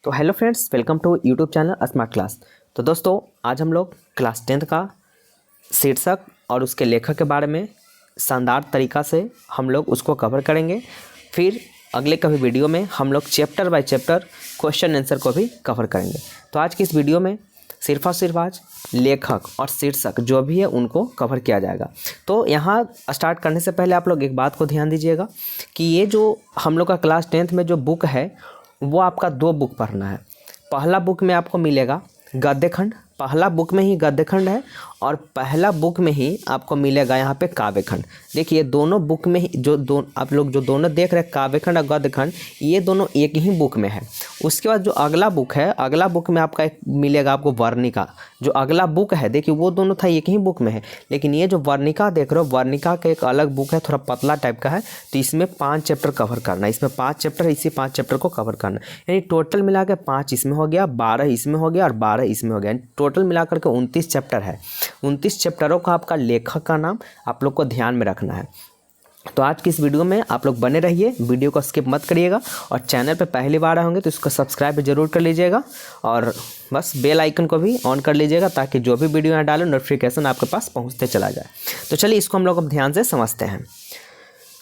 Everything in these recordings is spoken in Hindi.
तो hello friends, welcome to YouTube channel smart class. तो दोस्तों, आज हम लोग क्लास 10th का शीर्षक और उसके लेखक के बारे में शानदार तरीक़ा से हम लोग उसको कवर करेंगे। फिर अगले कभी वीडियो में हम लोग chapter by chapter question answer को भी कवर करेंगे। तो आज की इस वीडियो में सिर्फ और सिर्फ आज लेखक और शीर्षक जो भी है उनको कवर किया जाएगा। तो यहाँ स्टार्ट करने से पहले आप लोग एक बात को ध्यान दीजिएगा कि ये जो हम लोग का क्लास 10th में जो बुक है वो आपका 2 बुक पढ़ना है। पहला बुक में आपको मिलेगा गद्यखंड, पहला बुक में ही गद्यखंड है और पहला बुक में ही आपको मिलेगा यहाँ पे काव्यखंड। देखिए दोनों बुक में ही आप लोग जो दोनों देख रहे हैं काव्यखंड और गद्यखंड, ये दोनों एक ही बुक में है। उसके बाद जो अगला बुक है, अगला बुक में आपका एक मिलेगा आपको वर्णिका। जो अगला बुक है देखिए वो दोनों था एक ही बुक में है, लेकिन ये जो वर्णिका देख रहे हो वर्णिका का एक अलग बुक है, थोड़ा पतला टाइप का है। तो इसमें 5 चैप्टर कवर करना है, इसमें 5 चैप्टर, इसी 5 चैप्टर को कवर करना है। यानी टोटल मिला के 5 इसमें हो गया, 12 इसमें हो गया और 12 इसमें हो गया। टोटल मिलाकर के 29 चैप्टर है। 29 चैप्टरों का आपका लेखक का नाम आप लोग को ध्यान में रखना है। तो आज की इस वीडियो में आप लोग बने रहिए, वीडियो को स्किप मत करिएगा और चैनल पे पहली बार आए होंगे तो इसको सब्सक्राइब जरूर कर लीजिएगा और बस बेल आइकन को भी ऑन कर लीजिएगा ताकि जो भी वीडियो यहाँ डालो नोटिफिकेशन आपके पास पहुँचते चला जाए। तो चलिए इसको हम लोग अब ध्यान से समझते हैं।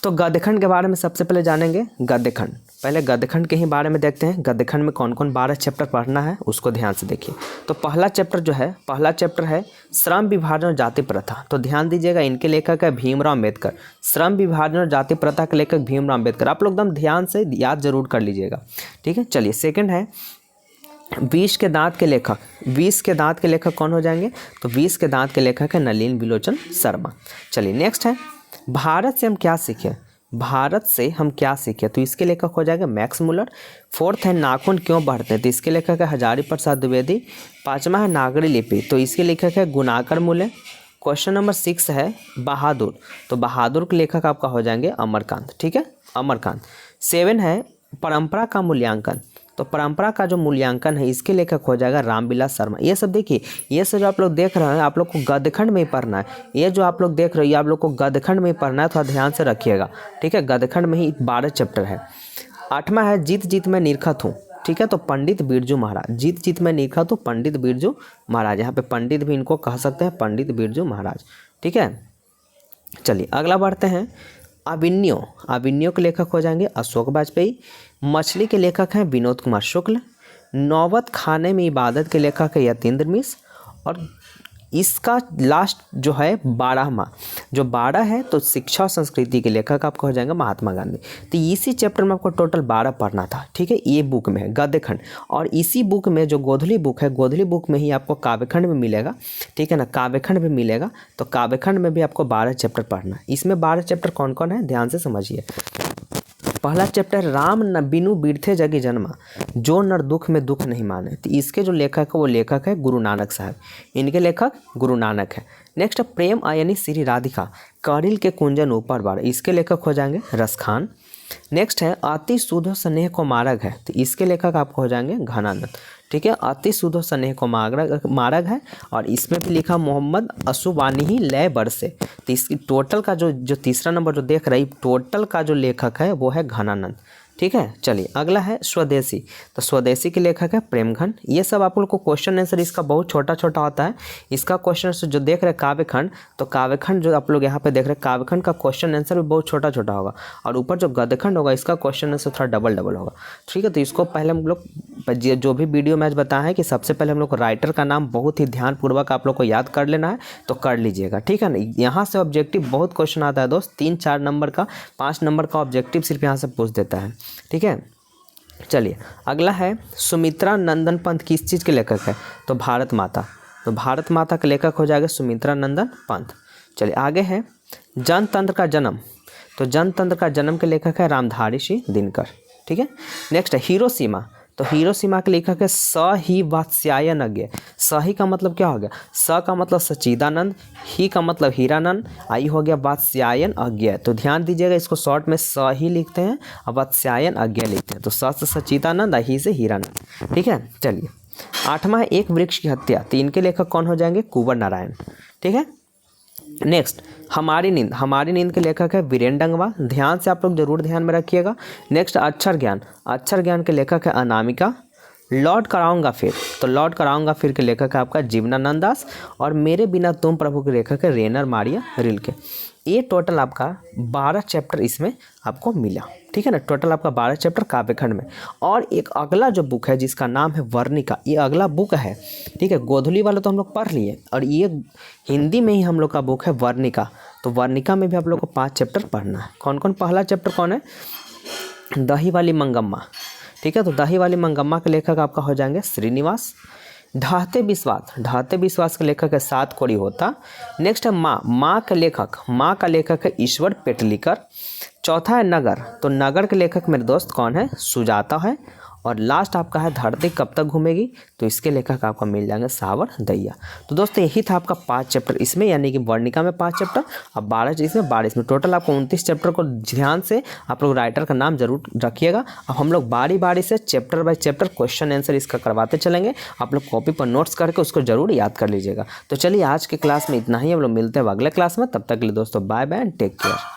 तो गद्यखंड के बारे में सबसे पहले जानेंगे। गद्यखंड, पहले गद्यखंड के ही बारे में देखते हैं। गद्यखंड में कौन कौन 12 चैप्टर पढ़ना है उसको ध्यान से देखिए। तो पहला चैप्टर है श्रम विभाजन और जाति प्रथा। तो ध्यान दीजिएगा, इनके लेखक है भीमराव अम्बेडकर। श्रम विभाजन और जाति प्रथा के लेखक भीमराव अम्बेडकर। आप लोग एकदम ध्यान से याद जरूर कर लीजिएगा, ठीक है। चलिए सेकंड है विष के दांत के लेखक। विष के दांत के लेखक कौन हो जाएंगे? तो विष के दांत के लेखक है नलिन विलोचन शर्मा। चलिए नेक्स्ट है भारत से हम क्या सीखे। भारत से हम क्या सीखे, तो इसके लेखक हो जाएगा मैक्स मुलर। फोर्थ है नाखून क्यों बढ़ते हैं, तो इसके लेखक है हजारी प्रसाद द्विवेदी। 5वां है नागरी लिपि, तो इसके लेखक है गुणाकर मूल्य। क्वेश्चन नंबर 6 है बहादुर, तो बहादुर के लेखक आपका हो जाएंगे अमरकांत, ठीक है, अमरकांत। 7 है परंपरा का मूल्यांकन, तो परंपरा का जो मूल्यांकन है इसके लेखक हो जाएगा रामविलास शर्मा। ये सब देखिए, ये सब जो आप लोग देख रहे हैं आप लोग को गद्यखंड में ही पढ़ना है। ये जो आप लोग देख रहे हो ये आप लोग को गद्यखंड में ही पढ़ना है, थोड़ा ध्यान से रखिएगा, ठीक है। गद्यखंड में ही 12 चैप्टर है। 8वां है जीत जीत में निरखत हूँ, ठीक है, तो पंडित बिरजू महाराज। जीत जीत में निरखत हूँ पंडित बिरजू महाराज, यहाँ पे पंडित भी इनको कह सकते हैं, पंडित बिरजू महाराज, ठीक है। चलिए अगला बढ़ते हैं अभिन्यो। अभिन्यो के लेखक हो जाएंगे अशोक वाजपेयी। मछली के लेखक हैं विनोद कुमार शुक्ल। नौबत खाने में इबादत के लेखक है यतीन्द्र मिश्र। और इसका लास्ट जो है 12वां, जो 12 है तो शिक्षा और संस्कृति के लेखक आपको हो जाएंगे महात्मा गांधी। तो इसी चैप्टर में आपको टोटल 12 पढ़ना था, ठीक है। ये बुक में है गद्यखंड, और इसी बुक में जो गोधली बुक है, गोधली बुक में ही आपको काव्यखंड में मिलेगा, ठीक है ना, काव्यखंड में मिलेगा। तो काव्यखंड में भी आपको 12 चैप्टर पढ़ना है। इसमें 12 चैप्टर कौन कौन है ध्यान से समझिए। पहला चैप्टर राम न बिनु बिरथे जगी जन्मा, जो नर दुख में दुख नहीं माने। तो इसके जो लेखक है वो लेखक है गुरु नानक साहब, इनके लेखक गुरु नानक है। नेक्स्ट प्रेम आयनी श्री राधिका, करिल के कुंजन ऊपर बार, इसके लेखक हो जाएंगे रसखान। नेक्स्ट है अति सुधो स्नेह को मार्ग है, तो इसके लेखक आपको हो जाएंगे घनानंद, ठीक है। अति सुधो स्नेह को मार्ग है और इसमें भी लिखा मोहम्मद असुवानी ही लय बरसे। तो इसकी टोटल का जो तीसरा नंबर जो देख रही टोटल का जो लेखक है वो है घनानंद, ठीक है। चलिए अगला है स्वदेशी, तो स्वदेशी के लेखक है प्रेमघन। ये सब आप लोग को क्वेश्चन आंसर इसका बहुत छोटा छोटा होता है। इसका क्वेश्चन आंसर जो देख रहे हैं काव्यखंड, तो काव्यखंड जो आप लोग यहाँ पे देख रहे हैं काव्यखंड का क्वेश्चन आंसर भी बहुत छोटा छोटा होगा, और ऊपर जो गद्यखंड होगा इसका क्वेश्चन आंसर थोड़ा डबल होगा, ठीक है। तो इसको पहले हम लोग जो भी वीडियो में आज बताया है कि सबसे पहले हम लोग को राइटर का नाम बहुत ही ध्यानपूर्वक आप लोग को याद कर लेना है, तो कर लीजिएगा, ठीक है ना। यहाँ से ऑब्जेक्टिव बहुत क्वेश्चन आता है दोस्त, 3-4 नंबर का, 5 नंबर का ऑब्जेक्टिव सिर्फ यहाँ से पूछ देता है, ठीक है। चलिए अगला है सुमित्रा नंदन पंत किस चीज़ के लेखक है, तो भारत माता। तो भारत माता के लेखक हो जाएगा सुमित्रा नंदन पंत। चलिए आगे है जनतंत्र का जन्म, तो जनतंत्र का जन्म के लेखक है रामधारी सिंह दिनकर, ठीक है। नेक्स्ट है हिरोशिमा, तो हिरोशिमा के लेखक है सही वात्स्यायन। सही का मतलब क्या हो गया, स का मतलब सच्चिदानंद, ही का मतलब हीरानंद, आई हो गया वात्स्यायन अज्ञ। तो ध्यान दीजिएगा, इसको शॉर्ट में सही लिखते हैं और वात्स्यायन अज्ञ लिखते हैं। तो स से सच्चिदानंद, ही से हीरानंद, ठीक है। चलिए 8वां है एक वृक्ष की हत्या, तो इनके लेखक कौन हो जाएंगे कुंवर नारायण, ठीक है। नेक्स्ट हमारी नींद के लेखक है वीरेन डंगवा, ध्यान से आप लोग जरूर ध्यान में रखिएगा। नेक्स्ट अक्षर ज्ञान के लेखक है अनामिका। लौट कर आऊँगा फिर, तो लौट कर आऊँगा फिर के लेखक है आपका जीवनानंद दास, और मेरे बिना तुम प्रभु के लेखक है रेनर मारिया रिल्के। ये टोटल आपका 12 चैप्टर इसमें आपको मिला, ठीक है ना। टोटल आपका 12 चैप्टर काव्यखंड में। और एक अगला जो बुक है जिसका नाम है वर्णिका, ये अगला बुक है, ठीक है। गोधुली वाला तो हम लोग पढ़ लिए, और ये हिंदी में ही हम लोग का बुक है वर्णिका। तो वर्णिका में भी आप लोग को 5 चैप्टर पढ़ना है। कौन कौन? पहला चैप्टर कौन है? दही वाली मंगम्मा, ठीक है। तो दही वाली मंगम्मा के लेखक आपका हो जाएंगे श्रीनिवास। ढाहते विश्वास के लेखक है सात कोड़ी होता। नेक्स्ट है माँ का लेखक है ईश्वर पेटलीकर। चौथा है नगर, तो नगर के लेखक मेरे दोस्त कौन है? सुजाता है। और लास्ट आपका है धरती कब तक घूमेगी, तो इसके लेखक आपका मिल जाएंगे सावर दैया। तो दोस्तों यही था आपका 5 चैप्टर इसमें, यानी कि वर्णिका में 5 चैप्टर, अब 12 इसमें 12 इसमें, टोटल आपको 29 चैप्टर को ध्यान से आप लोग राइटर का नाम जरूर रखिएगा। अब हम लोग बारी से chapter by chapter question answer इसका करवाते चलेंगे। आप लोग कॉपी पर नोट्स करके उसको जरूर याद कर लीजिएगा। तो चलिए आज के क्लास में इतना ही, हम लोग मिलते हैं अगले क्लास में। तब तक के लिए दोस्तों bye bye and take care.